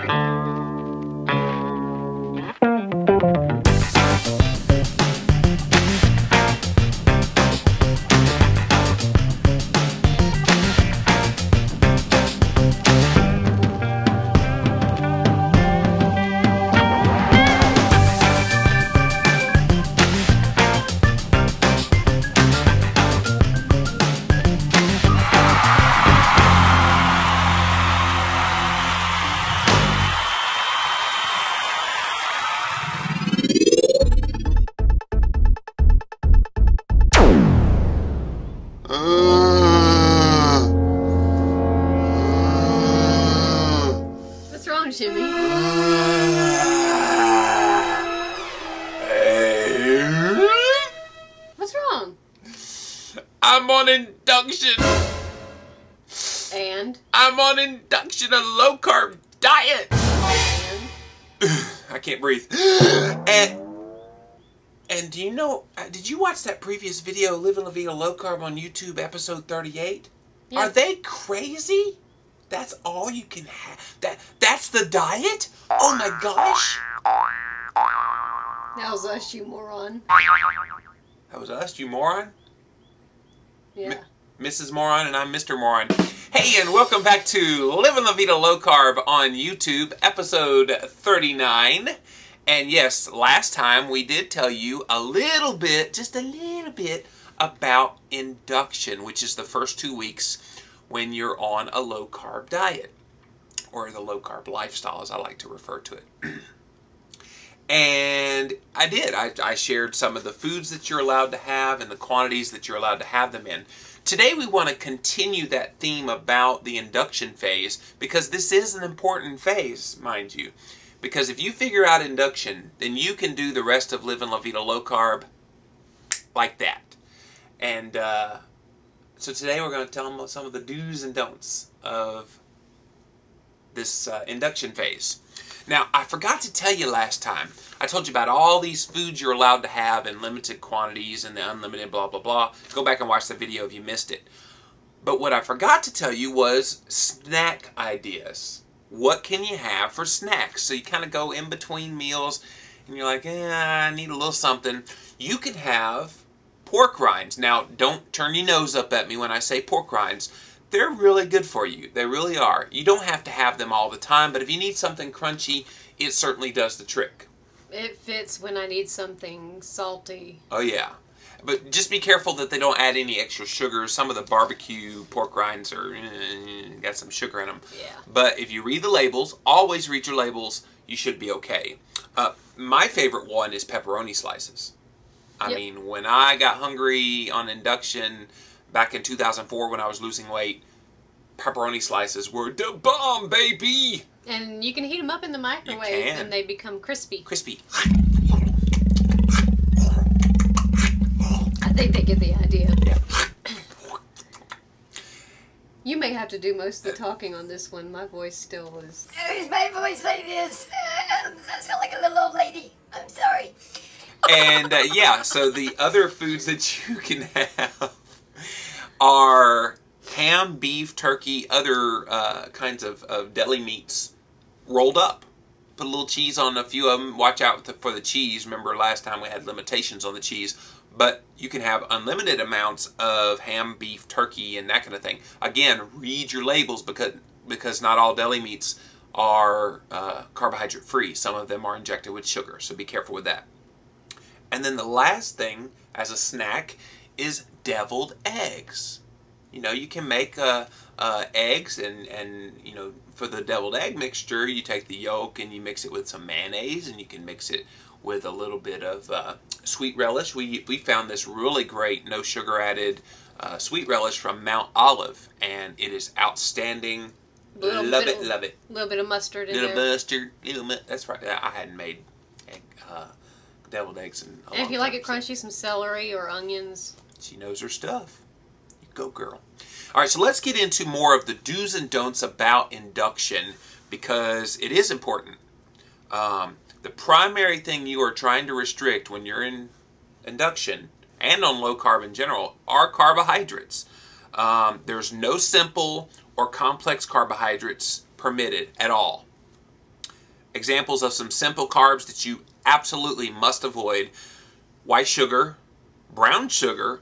What's wrong, Jimmy? What's wrong? I'm on induction. And? I'm on induction, a low-carb diet. And? I can't breathe. And do you know, did you watch that previous video, Living La Vida Low Carb on YouTube, episode 38? Yeah. Are they crazy? That's all you can have? That's the diet? Oh my gosh. That was us, you moron. That was us, you moron? Yeah. Mrs. Moron, and I'm Mr. Moron. Hey, and welcome back to Living La Vida Low Carb on YouTube, episode 39. And yes, last time we did tell you a little bit, just a little bit, about induction, which is the first 2 weeks when you're on a low-carb diet, or the low-carb lifestyle, as I like to refer to it. And I did. I shared some of the foods that you're allowed to have and the quantities that you're allowed to have them in. Today we want to continue that theme about the induction phase, because this is an important phase, mind you. Because if you figure out induction, then you can do the rest of Living La Vida Low Carb like that. And so today we're going to tell them some of the do's and don'ts of this induction phase. Now, I forgot to tell you last time. I told you about all these foods you're allowed to have in limited quantities and the unlimited blah, blah, blah. Go back and watch the video if you missed it. But what I forgot to tell you was snack ideas. What can you have for snacks? So you kind of go in between meals and you're like, I need a little something. You can have pork rinds. Now, don't turn your nose up at me when I say pork rinds. They're really good for you. They really are. You don't have to have them all the time, but if you need something crunchy, it certainly does the trick. It fits when I need something salty. Oh, yeah. But just be careful that they don't add any extra sugar. Some of the barbecue pork rinds are got some sugar in them. Yeah. But if you read the labels, always read your labels, you should be okay. My favorite one is pepperoni slices. I mean, when I got hungry on induction back in 2004 when I was losing weight, pepperoni slices were the bomb, baby! And you can heat them up in the microwave and they become crispy. Crispy. I think they get the idea. Yeah. You may have to do most of the talking on this one. My voice still is... Is my voice like this? I sound like a little old lady. I'm sorry. And yeah, so the other foods that you can have are ham, beef, turkey, other kinds of deli meats rolled up. Put a little cheese on a few of them. Watch out for the cheese. Remember last time we had limitations on the cheese. But you can have unlimited amounts of ham, beef, turkey, and that kind of thing. Again, read your labels because not all deli meats are carbohydrate free. Some of them are injected with sugar, so be careful with that. And then the last thing as a snack is deviled eggs. You know, you can make eggs and you know, for the deviled egg mixture, you take the yolk and you mix it with some mayonnaise, and you can mix it with a little bit of sweet relish. We found this really great, no sugar added sweet relish from Mount Olive, and it is outstanding. Love it, love it. A little bit of mustard in there. Little mustard, that's right. I hadn't made deviled eggs in a long time. And if you like it crunchy, some celery or onions. She knows her stuff. You go, girl. All right, so let's get into more of the do's and don'ts about induction, because it is important. The primary thing you are trying to restrict when you're in induction and on low carb in general are carbohydrates. There's no simple or complex carbohydrates permitted at all. Examples of some simple carbs that you absolutely must avoid: white sugar, brown sugar,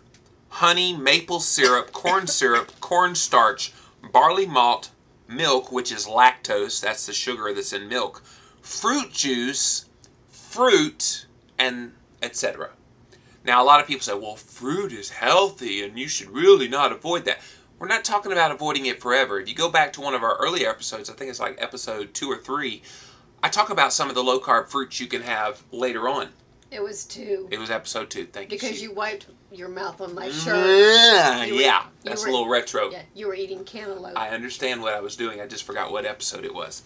honey, maple syrup, cornstarch, barley malt, milk, which is lactose, that's the sugar that's in milk, fruit juice, fruit, and etc. Now, a lot of people say, well, fruit is healthy and you should really not avoid that. We're not talking about avoiding it forever. If you go back to one of our earlier episodes, I think it's like episode 2 or 3, I talk about some of the low-carb fruits you can have later on. It was 2. It was episode 2, thank you. Because you wiped your mouth on my shirt. Yeah, that's a little retro. Yeah, you were eating cantaloupe. I understand what I was doing. I just forgot what episode it was.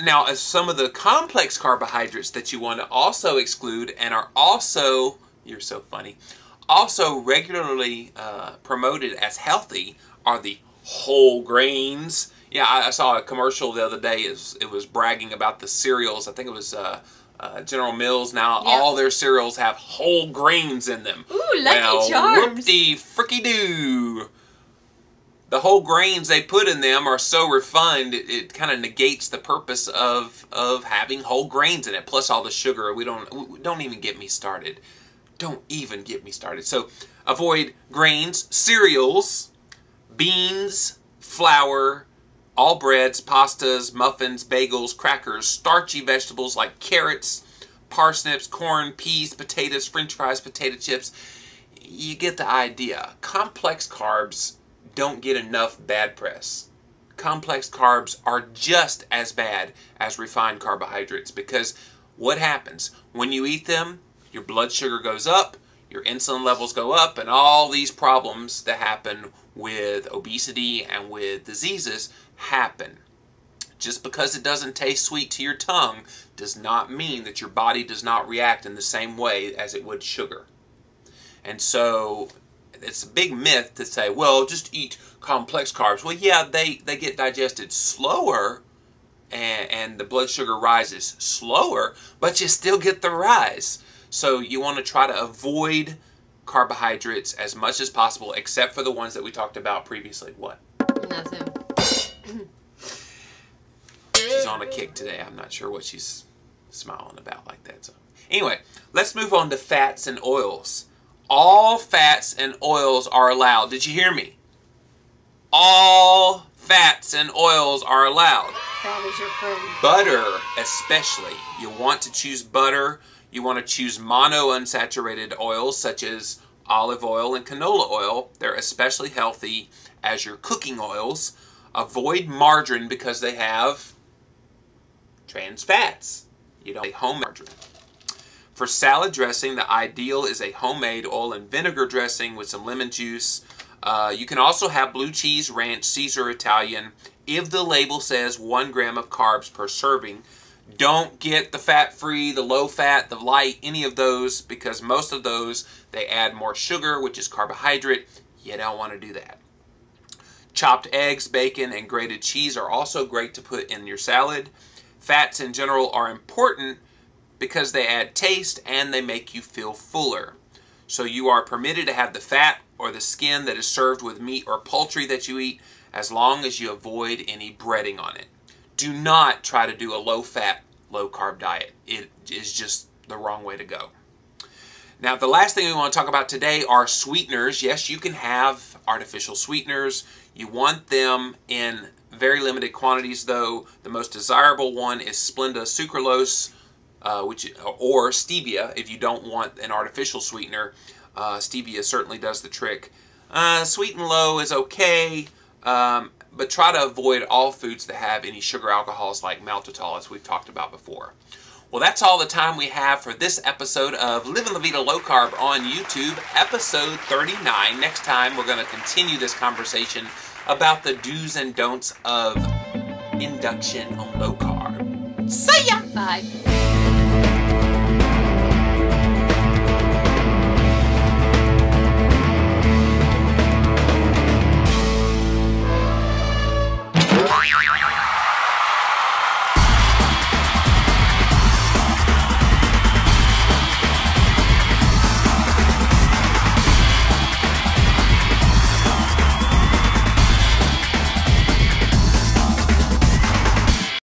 Now, as some of the complex carbohydrates that you want to also exclude and are also, you're so funny, also regularly promoted as healthy are the whole grains. Yeah, I saw a commercial the other day. It was bragging about the cereals. I think it was General Mills. Now all their cereals have whole grains in them. Ooh, Lucky Charms. Whoop-de fricky-doo. The whole grains they put in them are so refined, it kind of negates the purpose of having whole grains in it. Plus all the sugar. Don't even get me started. Don't even get me started. So avoid grains, cereals, beans, flour, all breads, pastas, muffins, bagels, crackers, starchy vegetables like carrots, parsnips, corn, peas, potatoes, french fries, potato chips. You get the idea. Complex carbs don't get enough bad press. Complex carbs are just as bad as refined carbohydrates, because what happens when you eat them? Your blood sugar goes up, your insulin levels go up, and all these problems that happen with obesity and with diseases happen. Just because it doesn't taste sweet to your tongue does not mean that your body does not react in the same way as it would sugar. And so it's a big myth to say, well, just eat complex carbs. Well, yeah, they get digested slower and the blood sugar rises slower, but you still get the rise. So you want to try to avoid carbohydrates as much as possible, except for the ones that we talked about previously. What? Nothing. She's on a kick today. I'm not sure what she's smiling about like that. So anyway, let's move on to fats and oils. All fats and oils are allowed. Did you hear me? All fats and oils are allowed. Fat is your friend. Butter, especially. You want to choose butter. You want to choose monounsaturated oils such as olive oil and canola oil. They're especially healthy as your cooking oils. Avoid margarine because they have trans fats. You don't home margarine. For salad dressing, the ideal is a homemade oil and vinegar dressing with some lemon juice. You can also have blue cheese, ranch, Caesar, Italian. If the label says 1 gram of carbs per serving, don't get the fat-free, the low-fat, the light, any of those, because most of those, they add more sugar, which is carbohydrate. You don't want to do that. Chopped eggs, bacon, and grated cheese are also great to put in your salad. Fats in general are important because they add taste and they make you feel fuller. So you are permitted to have the fat or the skin that is served with meat or poultry that you eat, as long as you avoid any breading on it. Do not try to do a low-fat, low-carb diet. It is just the wrong way to go. Now, the last thing we want to talk about today are sweeteners. Yes, you can have artificial sweeteners. You want them in very limited quantities, though. The most desirable one is Splenda sucralose, or stevia, if you don't want an artificial sweetener. Stevia certainly does the trick. Sweet and low is okay, but try to avoid all foods that have any sugar alcohols like maltitol, as we've talked about before. Well, that's all the time we have for this episode of Living La Vida Low Carb on YouTube, episode 39. Next time, we're going to continue this conversation about the do's and don'ts of induction on low carb. See ya! Bye.